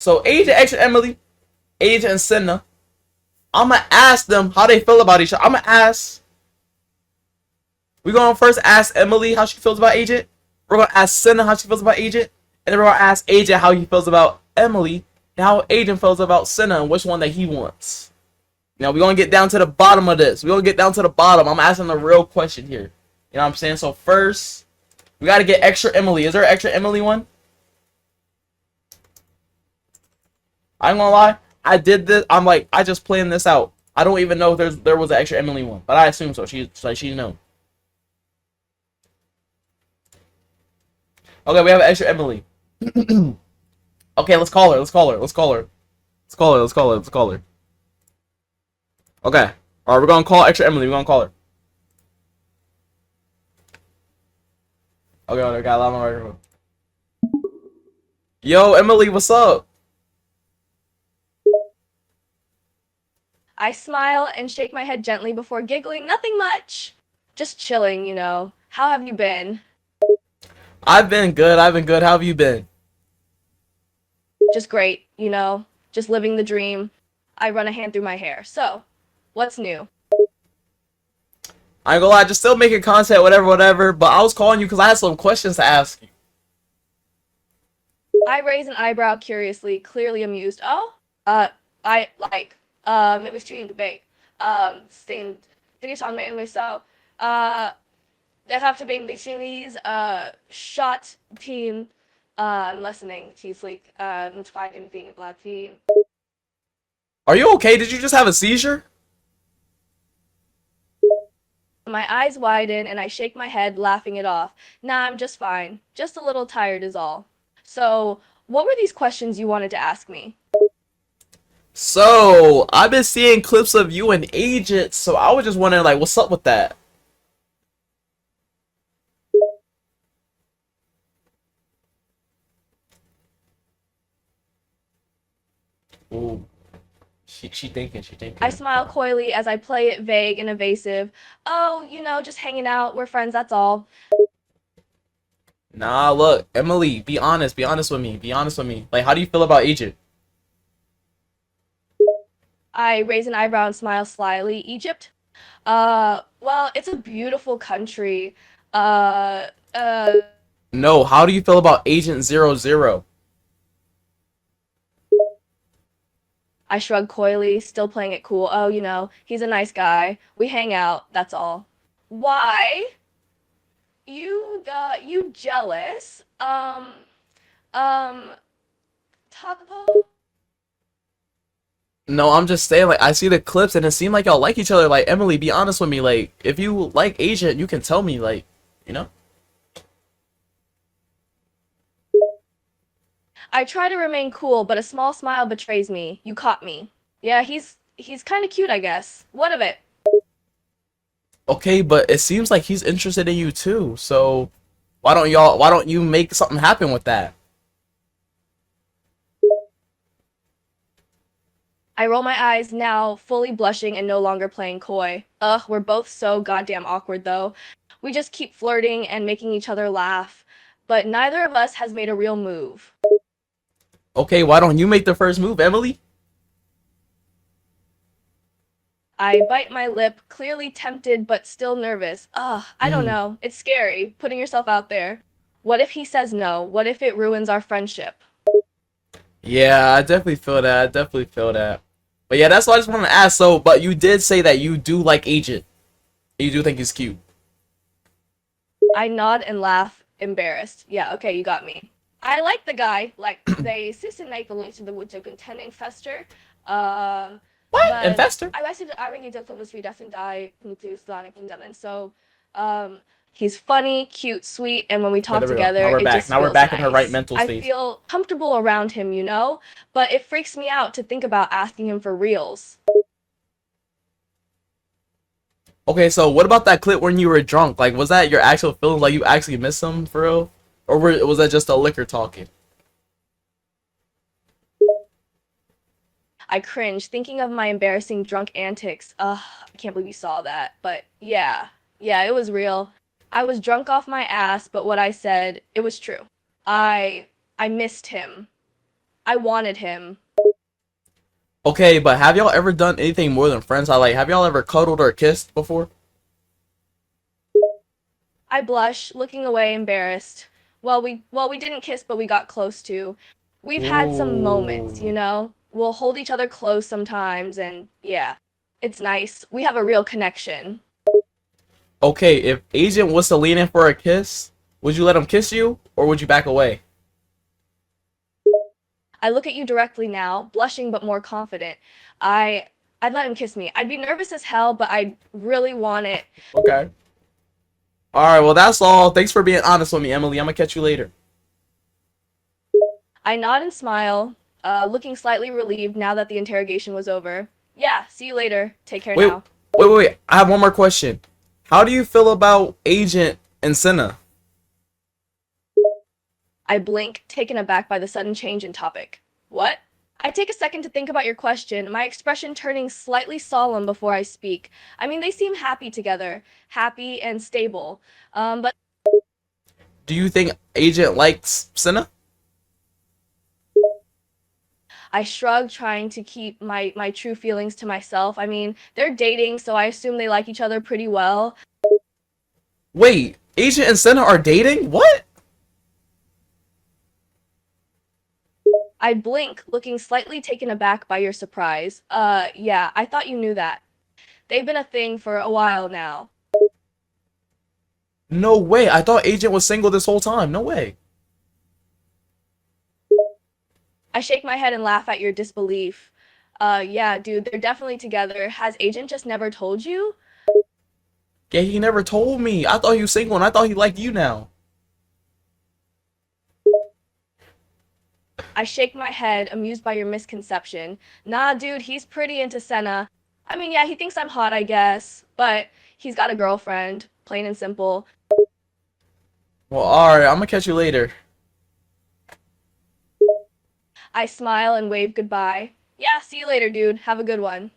So Agent, Extra Emily, Agent, and Cinna, I'm gonna ask them how they feel about each other. I'm gonna ask. We're gonna first ask Emily how she feels about Agent. We're gonna ask Cinna how she feels about Agent, and then we're gonna ask Agent how he feels about Emily, and how Agent feels about Cinna, and which one that he wants. Now we're gonna get down to the bottom of this. We're gonna get down to the bottom. I'm asking the real question here. You know what I'm saying? So first, we gotta get Extra Emily. Is there an Extra Emily one? I ain't gonna lie. I did this. I'm like, I just planned this out. I don't even know if there was an Extra Emily one, but I assume so. She know. Okay, we have an Extra Emily. Okay, let's call her. Let's call her. Let's call her. Let's call her. Let's call her. Let's call her. Okay. Alright, we're gonna call Extra Emily. We're gonna call her. Okay, I got a lot more. Yo, Emily, what's up? I smile and shake my head gently before giggling. Nothing much. Just chilling, you know. How have you been? I've been good. I've been good. How have you been? Just great, you know. Just living the dream. I run a hand through my hair. So, what's new? I ain't gonna lie, just still making content, whatever, whatever. But I was calling you because I had some questions to ask you. I raise an eyebrow curiously, clearly amused. Oh, I like, it was stream debate. Staying, serious on my English, so, det har been series, shot team, listening, she's like, not fighting being a black team. Are you okay? Did you just have a seizure? My eyes widen and I shake my head, laughing it off. Nah, I'm just fine. Just a little tired is all. So, what were these questions you wanted to ask me? So, I've been seeing clips of you and Agent, so I was just wondering, like, what's up with that? Ooh, she thinking, she I thinking. smile coyly as I play it vague and evasive. Oh, you know, just hanging out. We're friends, that's all. Nah, look, Emily, be honest with me, be honest with me. Like, how do you feel about Agent? I raise an eyebrow and smile slyly. Egypt? Well, it's a beautiful country. Uh, uh, No, how do you feel about Agent 00? I shrug coyly, still playing it cool. Oh, you know, he's a nice guy. We hang out, that's all. Why? You jealous? Um, Taco? No, I'm just saying, like, I see the clips and it seemed like y'all like each other. Like, Emily, be honest with me. Like, if you like Agent, you can tell me, like, you know? I try to remain cool, but a small smile betrays me. You caught me. Yeah, he's kind of cute, I guess. What of it? Okay, but it seems like he's interested in you too. So, why don't you make something happen with that? I roll my eyes now, fully blushing and no longer playing coy. Ugh, we're both so goddamn awkward though. We just keep flirting and making each other laugh, but neither of us has made a real move. Okay, why don't you make the first move, Emily? I bite my lip, clearly tempted but still nervous. Ugh, I don't know. It's scary, putting yourself out there. What if he says no? What if it ruins our friendship? Yeah, I definitely feel that. I definitely feel that. But yeah, that's what I just wanted to ask. So, but you did say that you do like Agent. You do think he's cute. I nod and laugh, embarrassed. Yeah, okay, you got me. I like the guy. Like, they assassinate the link to the woods of contending fester. Uh, What? but Investor? I actually I really don't think this doesn't die into Sonic and Dylan. So, um, he's funny, cute, sweet, and when we Okay, talk there we go. Now together, we're it back. just Now we're feels back in her right nice. mental I space. feel comfortable around him, you know? But it freaks me out to think about asking him for reals. Okay, so what about that clip when you were drunk? Like, was that your actual feelings? Like, you actually missed him for real? Or was that just a liquor talking? I cringe thinking of my embarrassing drunk antics. Ugh, I can't believe you saw that. But yeah, yeah, it was real. I was drunk off my ass, but what I said, it was true. I I missed him. I wanted him. Okay, but have y'all ever done anything more than friends? Have y'all ever cuddled or kissed before? I blush, looking away, embarrassed. Well, we didn't kiss, but we got close to. We've had some moments, you Ooh. know? We'll hold each other close sometimes, and yeah, it's nice. We have a real connection. Okay, if Agent was to lean in for a kiss, would you let him kiss you, or would you back away? I look at you directly now, blushing but more confident. I I'd let him kiss me. I'd be nervous as hell, but I really want it. Okay. Alright, well that's all. Thanks for being honest with me, Emily. I'm gonna catch you later. I nod and smile, looking slightly relieved now that the interrogation was over. Yeah, see you later. Take care Wait, now. wait. I have one more question. How do you feel about Agent and Cinna? I blink, taken aback by the sudden change in topic. What? I take a second to think about your question, my expression turning slightly solemn before I speak. I mean, they seem happy together, happy and stable. But Do you think Agent likes Cinna? I shrug, trying to keep my true feelings to myself. I mean, they're dating, so I assume they like each other pretty well. Wait, Agent and Cinna are dating? What? I blink, looking slightly taken aback by your surprise. Yeah, I thought you knew that. They've been a thing for a while now. No way. I thought Agent was single this whole time. No way. I shake my head and laugh at your disbelief. Yeah, dude, they're definitely together. Has Agent just never told you? Yeah, he never told me. I thought he was single and I thought he liked you now. I shake my head, amused by your misconception. Nah, dude, he's pretty into Senna. I mean, yeah, he thinks I'm hot, I guess, but he's got a girlfriend, plain and simple. Well, alright. I'm gonna catch you later. I smile and wave goodbye. Yeah, see you later, dude. Have a good one.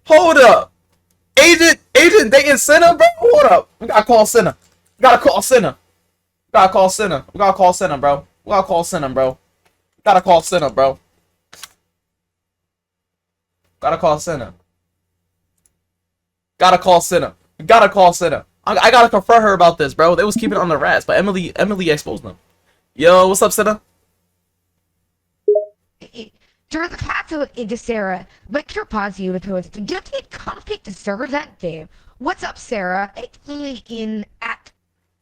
Hold up. Agent dating Cinna, bro? Hold up. We gotta call Cinna. We gotta call Cinna. We gotta call Cinna. We gotta call Cinna, bro. We gotta call Cinna, bro. Gotta call Cinna, bro. Gotta call Cinna. Gotta call Cinna. We gotta call Cinna. I gotta confront her about this, bro. They was keeping it on the rats, but Emily exposed them. Yo, what's up, Cinna? Cercato into Sarah, Victor Pazio to get conflict to serve that day. What's up, Sarah? In at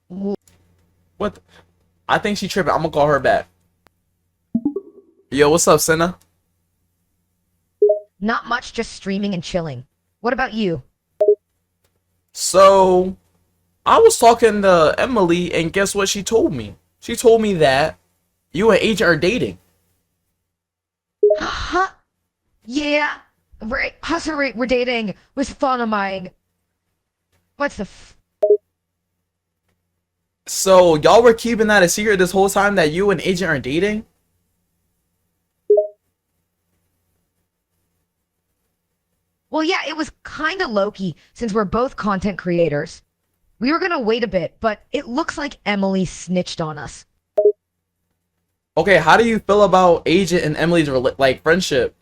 What? I think she tripping. I'm gonna call her back. Yo, what's up, Cinna? not much, just streaming and chilling. What about you? So, I was talking to Emily, and guess what she told me? She told me that you and Agent are dating. Huh? Yeah. Right. Hustle rate, we're dating. Was fun of mine. What's the So, y'all were keeping that a secret this whole time that you and Agent are dating? Well, yeah, it was kind of low-key since we're both content creators. We were gonna wait a bit, but it looks like Emily snitched on us. Okay, how do you feel about Agent and Emily's friendship?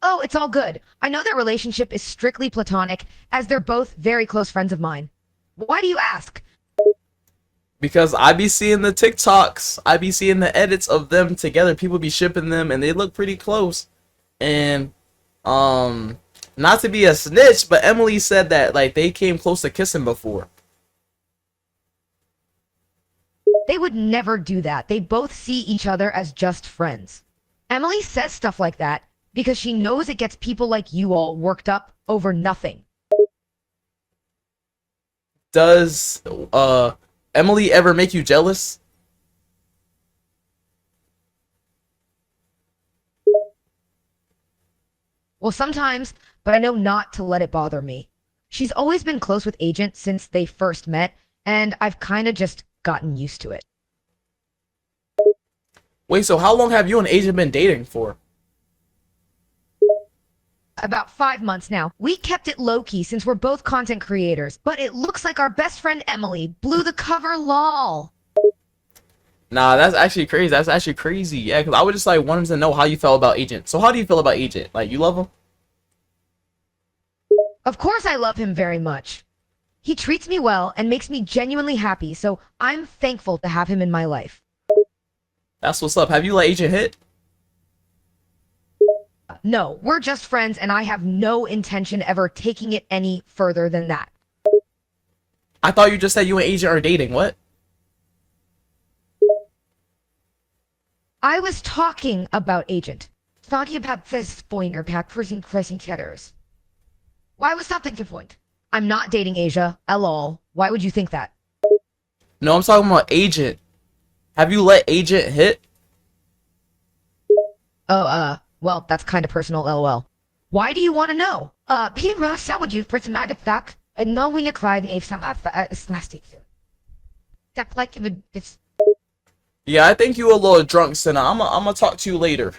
Oh, it's all good. I know their relationship is strictly platonic, as they're both very close friends of mine. Why do you ask? Because I be seeing the TikToks, I be seeing the edits of them together. People be shipping them, and they look pretty close. And not to be a snitch, but Emily said that they came close to kissing before. They would never do that. They both see each other as just friends. Emily says stuff like that because she knows it gets people like you all worked up over nothing. Does Emily ever make you jealous? Well, sometimes, but I know not to let it bother me. She's always been close with Agent since they first met, and I've kind of just gotten used to it. Wait, so how long have you and Agent been dating for? About 5 months now. We kept it low-key since we're both content creators, but it looks like our best friend Emily blew the cover lol. Nah, that's actually crazy. That's actually crazy. Yeah, because I would just like wanted to know how you felt about Agent. So how do you feel about Agent? Like, you love him? Of course I love him very much. He treats me well and makes me genuinely happy, so I'm thankful to have him in my life. That's what's up. Have you let Agent hit? No, we're just friends and I have no intention ever taking it any further than that. I thought you just said you and Agent are dating. What? I was talking about Agent. Talking about this pointer pack pressing cheddars. Why was that the point? I'm not dating Asia. LOL. Why would you think that? No, I'm talking about Agent. Have you let Agent hit? Oh, well, that's kind of personal, LOL. Why do you want to know? Peter Ross, how would you personality fact? And knowing a cried if some plastic. That's like it's. Yeah, I think you a little drunk, Cinna. I'm gonna talk to you later.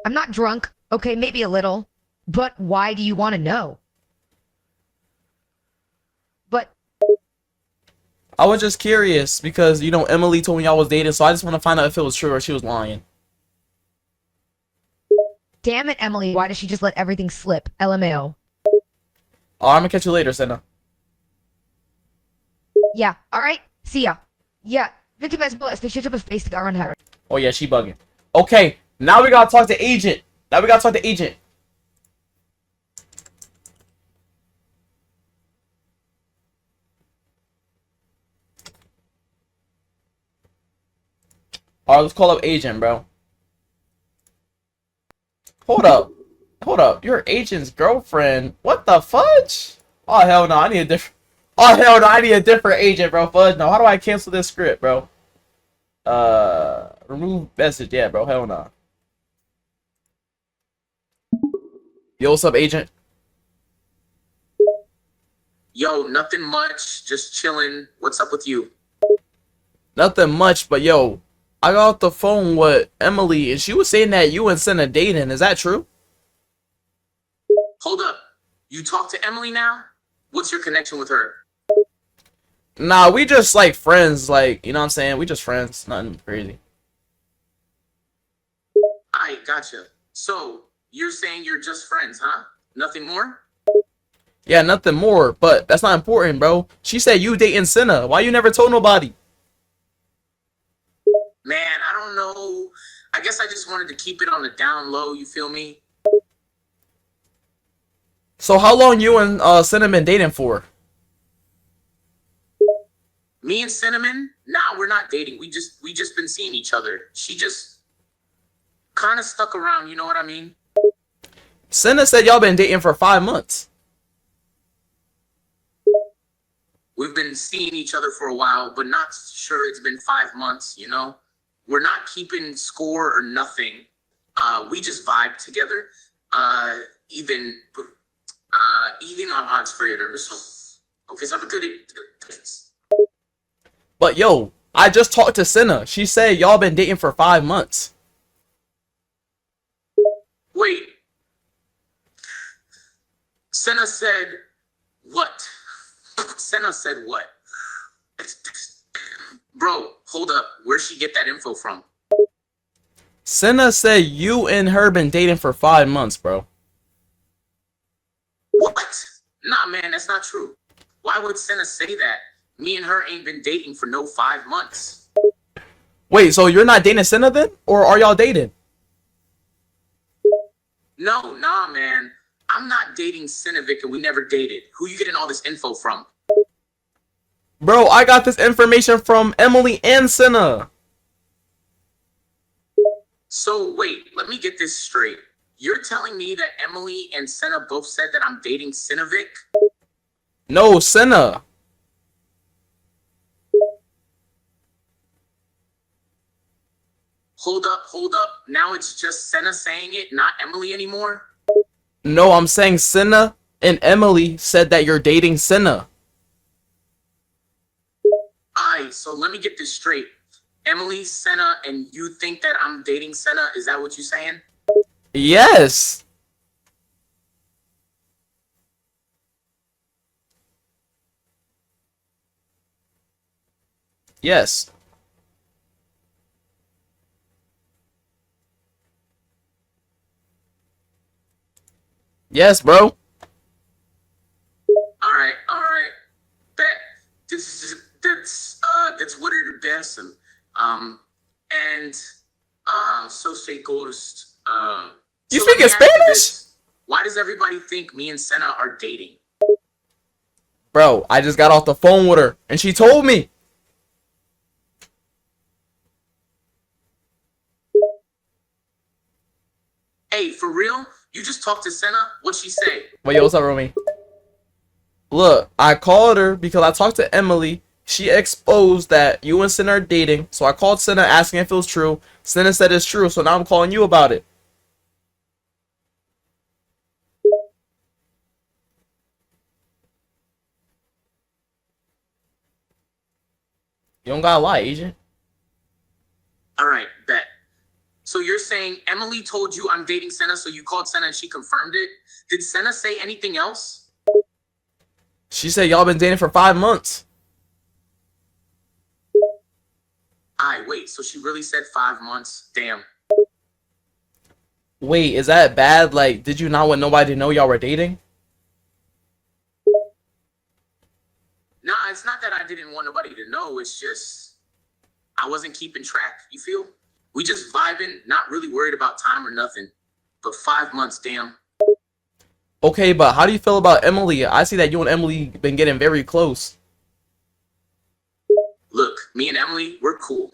I'm not drunk. Okay, maybe a little. But why do you want to know? But I was just curious because, you know, Emily told me I was dating, so I just want to find out if it was true or she was lying. damn it, Emily, why does she just let everything slip? LMAO. Oh, I'm gonna catch you later, Cinna. Yeah, alright, see ya. Yeah, Vicky Vesbo, especially to face the on her. Oh yeah, she bugging. Okay, now we gotta talk to Agent. Now we gotta talk to Agent. Alright, let's call up Agent, bro. Hold up. Hold up. You're Agent's girlfriend. What the fudge? Oh hell no, I need a different. Oh hell no, I need a different Agent, bro. Fudge no. How do I cancel this script, bro? Remove message. Yeah, bro. Hell no. Yo, what's up, Agent? Yo, nothing much. Just chilling. What's up with you? Nothing much, but yo, I got off the phone with Emily, and she was saying that you and Cinna dating. Is that true? Hold up. You talk to Emily now? What's your connection with her? Nah, we just like friends. Like, you know what I'm saying? We just friends. Nothing crazy. I gotcha. So, you're saying you're just friends, huh? Nothing more? Yeah, nothing more. But that's not important, bro. She said you dating Cinna. Why you never told nobody? Man, I don't know. I guess I just wanted to keep it on the down low, you feel me? So how long you and Cinna been dating for? Me and Cinnamon? Nah, we're not dating. We just been seeing each other. She just kind of stuck around, you know what I mean? Cinna said y'all been dating for 5 months. We've been seeing each other for a while, but not sure it's been 5 months, you know? We're not keeping score or nothing. We just vibe together. Even on odds creator. So, okay, so I'm a good. But yo, I just talked to Cinna. She said y'all been dating for 5 months. Wait. Senna said what? Senna said what? Bro, hold up. Where'd she get that info from? Cinna said you and her been dating for 5 months, bro. What? Nah, man, that's not true. Why would Senna say that? Me and her ain't been dating for no 5 months. Wait, so you're not dating Cinna then? Or are y'all dating? No, nah, man. I'm not dating Cinevic and we never dated. Who you getting all this info from? Bro, I got this information from Emily and Cinna. So, wait, let me get this straight. You're telling me that Emily and Senna both said that I'm dating Cinevic? No, Cinna. Hold up. Now it's just Senna saying it, not Emily anymore? No, I'm saying Cinna and Emily said that you're dating Cinna. Aight, so let me get this straight. Emily, Senna, and you think that I'm dating Senna? Is that what you're saying? Yes. Yes. Yes, bro. All right. Bet that's what it best and so say goes. You So let me speaking ask you Spanish? this: why does everybody think me and Senna are dating? Bro, I just got off the phone with her and she told me. Hey, for real? You just talked to Senna? What'd she say? Wait, yo, what's up, Romy? Look, I called her because I talked to Emily. She exposed that you and Cinna are dating. So I called Cinna asking if it was true. Cinna said it's true. So now I'm calling you about it. You don't gotta lie, agent. All right, bet. So you're saying Emily told you I'm dating Senna, so you called Senna and she confirmed it? Did Senna say anything else? She said y'all been dating for 5 months. Wait, so she really said 5 months? Damn. Wait, is that bad? Like, did you not want nobody to know y'all were dating? Nah, it's not that I didn't want nobody to know. It's just I wasn't keeping track. You feel? We just vibing, not really worried about time or nothing. But 5 months, damn. Okay, but how do you feel about Emily? I see that you and Emily been getting very close. Look, me and Emily, we're cool.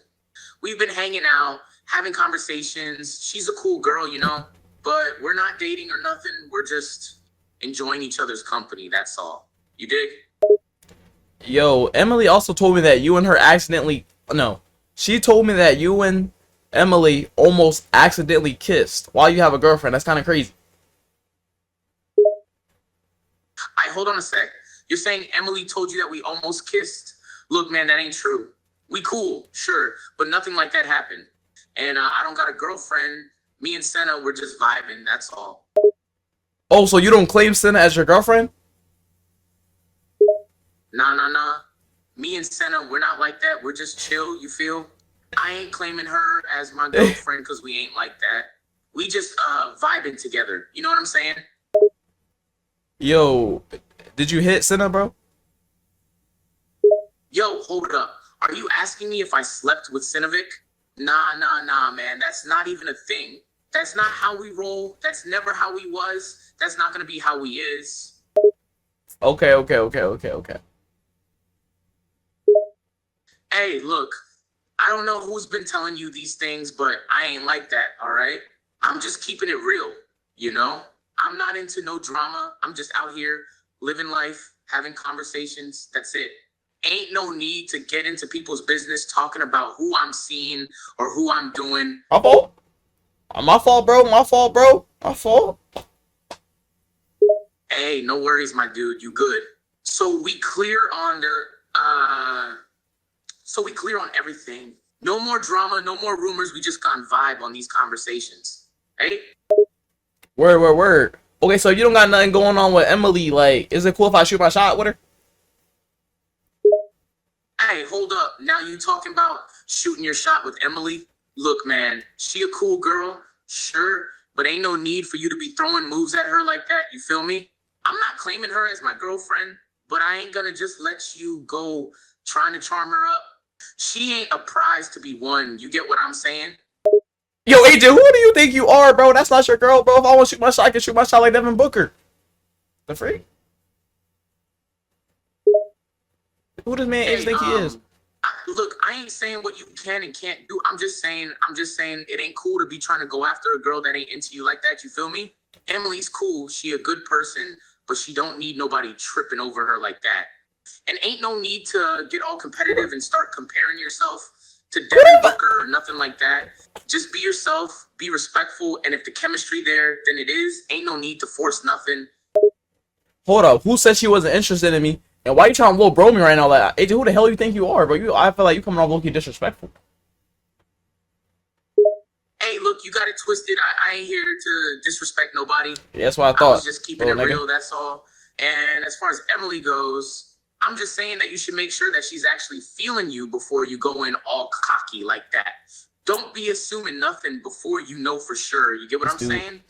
We've been hanging out, having conversations. She's a cool girl, you know? But we're not dating or nothing. We're just enjoying each other's company, that's all. You dig? Yo, Emily also told me that you and her accidentally... No. She told me that you and Emily almost accidentally kissed while you have a girlfriend. That's kind of crazy. Hold on a sec. You're saying Emily told you that we almost kissed? Look, man, that ain't true. We cool, sure, but nothing like that happened. And I don't got a girlfriend. Me and Senna, we're just vibing, that's all. Oh, so you don't claim Cinna as your girlfriend? Nah. Me and Senna, we're not like that. We're just chill, you feel? I ain't claiming her as my girlfriend because we ain't like that. We just vibing together. You know what I'm saying? Yo, did you hit Cinna, bro? Yo, hold up. Are you asking me if I slept with Sinovic? Nah, man. That's not even a thing. That's not how we roll. That's never how we was. That's not gonna be how we is. Okay. Hey, look. I don't know who's been telling you these things, but I ain't like that, all right? I'm just keeping it real, you know? I'm not into no drama. I'm just out here living life, having conversations. That's it. Ain't no need to get into people's business talking about who I'm seeing or who I'm doing. My fault? My fault, bro. My fault. Hey, no worries, my dude. You good. So we clear on everything. No more drama, no more rumors. We just gonna vibe on these conversations. Hey? Word. Okay, so you don't got nothing going on with Emily. Like, is it cool if I shoot my shot with her? Hey, hold up. Now you talking about shooting your shot with Emily? Look, man, she a cool girl, sure, but ain't no need for you to be throwing moves at her like that. You feel me? I'm not claiming her as my girlfriend, but I ain't gonna just let you go trying to charm her up. She ain't a prize to be won. You get what I'm saying? Yo, AJ, who do you think you are, bro? That's not your girl, bro. If I want to shoot my shot, I can shoot my shot like Devin Booker. The freak? Who does man AJ think he is? Look, I ain't saying what you can and can't do. I'm just saying it ain't cool to be trying to go after a girl that ain't into you like that. You feel me? Emily's cool. She a good person, but she don't need nobody tripping over her like that. And ain't no need to get all competitive and start comparing yourself to Devin Booker or nothing like that. Just be yourself, be respectful, and if the chemistry there, then it is. Ain't no need to force nothing. Hold up. Who said she wasn't interested in me? And why you trying to little bro me right now? Like, AJ, who the hell you think you are, bro? I feel like you coming off low-key disrespectful. Hey, look, you got it twisted. I ain't here to disrespect nobody. Yeah, that's what I I thought. was just keeping it little nigga. real, that's all. And as far as Emily goes, I'm just saying that you should make sure that she's actually feeling you before you go in all cocky like that. Don't be assuming nothing before you know for sure. You get what I'm Dude. saying?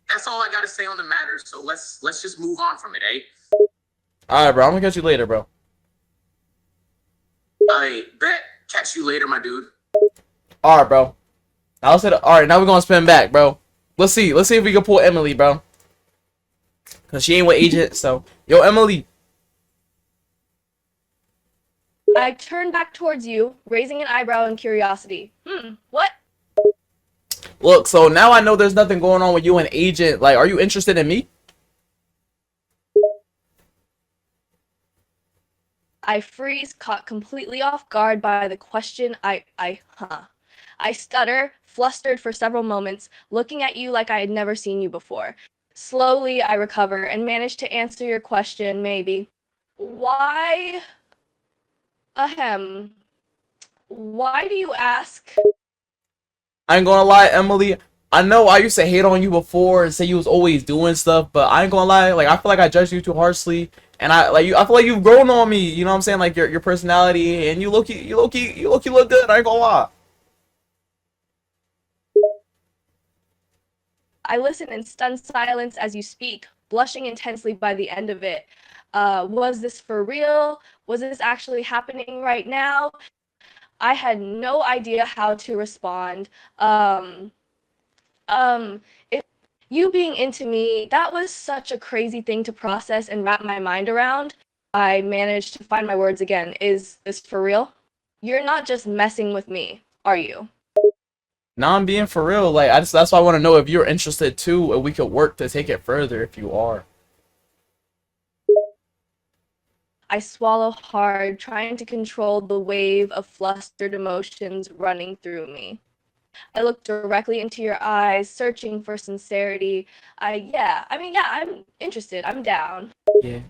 That's all I gotta say on the matter. So let's just move on from it, eh? All right, bro. I'm gonna catch you later, bro. I bet. Catch you later, my dude. All right, bro. All right, now we're gonna spin back, bro. Let's see if we can pull Emily, bro. Cause she ain't with Agent, so yo, Emily. I turned back towards you, raising an eyebrow in curiosity. What? Look, so now I know there's nothing going on with you and Agent. Like, are you interested in me? I freeze, caught completely off guard by the question. I stutter, flustered for several moments, looking at you like I had never seen you before. Slowly, I recover and manage to answer your question, maybe. Why? Why do you ask? I ain't gonna lie, Emily. I know I used to hate on you before and say you was always doing stuff, but I ain't gonna lie. Like, I feel like I judged you too harshly, and I feel like you've grown on me. You know what I'm saying? Like your personality, and you look look good. I ain't gonna lie. I listen in stunned silence as you speak, blushing intensely by the end of it. Was this for real? Was this actually happening right now? I had no idea how to respond. If you being into me, that was such a crazy thing to process and wrap my mind around. I managed to find my words again. Is this for real? You're not just messing with me, are you? Now I'm being for real. Like, that's why I want to know if you're interested too, and we could work to take it further if you are. I swallow hard, trying to control the wave of flustered emotions running through me. I look directly into your eyes, searching for sincerity. Yeah, I'm interested. I'm down. Yeah.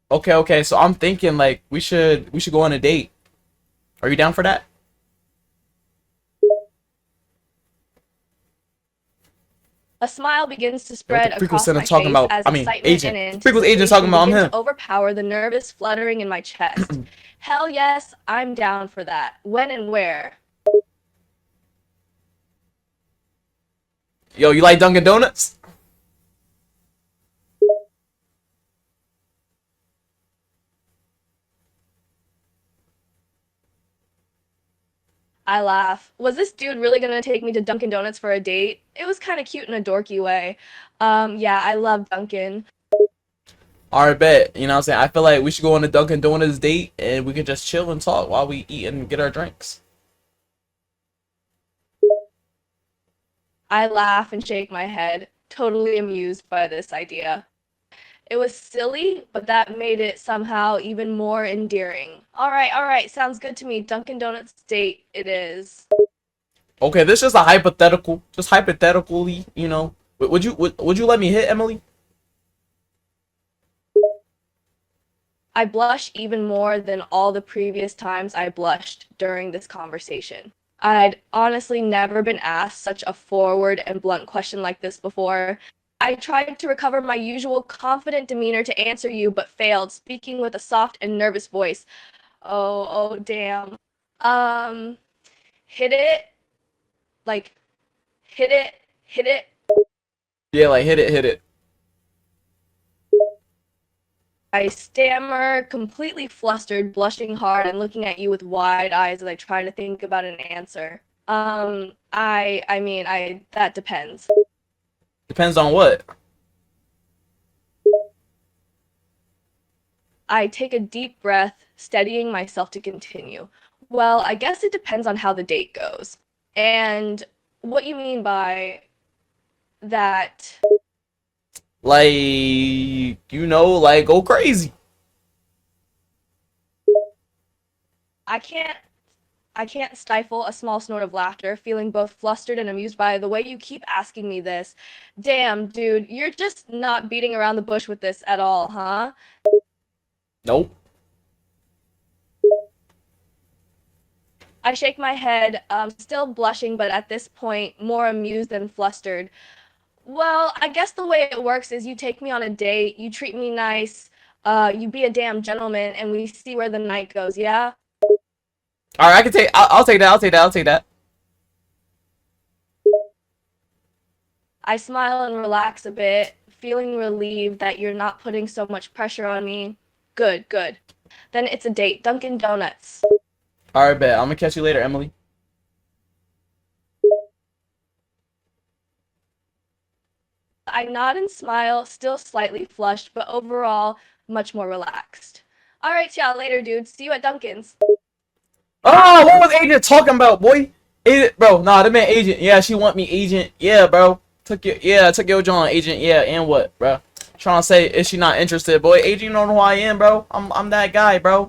Okay. So I'm thinking like we should go on a date. Are you down for that? A smile begins to What spread the freak across was Cinna my talking face about? as I mean, excitement Agent. and The freak was Agent talking anticipation about begin him. to overpower the nervous fluttering in my chest. Hell yes, I'm down for that. When and where? Yo, you like Dunkin' Donuts? I laugh. Was this dude really gonna take me to Dunkin' Donuts for a date? It was kind of cute in a dorky way. Yeah, I love Dunkin'. Alright, bet. You know what I'm saying? I feel like we should go on a Dunkin' Donuts date and we can just chill and talk while we eat and get our drinks. I laugh and shake my head, totally amused by this idea. It was silly, but that made it somehow even more endearing. All right, sounds good to me. Dunkin' Donuts date it is. Okay, this is a hypothetical. Just hypothetically, you know. Would you let me hit Emily? I blush even more than all the previous times I blushed during this conversation. I'd honestly never been asked such a forward and blunt question like this before. I tried to recover my usual confident demeanor to answer you, but failed, speaking with a soft and nervous voice. Oh, damn. Um, hit it, like, hit it. Yeah, like hit it. I stammer, completely flustered, blushing hard, and looking at you with wide eyes as I try to think about an answer. That depends. Depends on what. I take a deep breath, steadying myself to continue. Well, I guess it depends on how the date goes. And what you mean by that? Like, you know, like go crazy. I can't stifle a small snort of laughter, feeling both flustered and amused by the way you keep asking me this. Damn, dude, you're just not beating around the bush with this at all, huh? Nope. I shake my head, still blushing, but at this point more amused than flustered. Well, I guess the way it works is you take me on a date, you treat me nice, you be a damn gentleman, and we see where the night goes, yeah? All right, I can take. I'll take that. I'll take that. I'll take that. I smile and relax a bit, feeling relieved that you're not putting so much pressure on me. Good, good. Then it's a date. Dunkin' Donuts. All right, bet. I'm gonna catch you later, Emily. I nod and smile, still slightly flushed, but overall much more relaxed. All right, y'all, later, dude. See you at Dunkin's. Oh, what was Agent talking about, boy? Agent, bro. Nah, that man Agent. Yeah, she want me, Agent. Yeah, bro. Took your John, Agent. Yeah, and what, bro? Trying to say, is she not interested, boy? Agent, you don't know who I am, bro. I'm that guy, bro.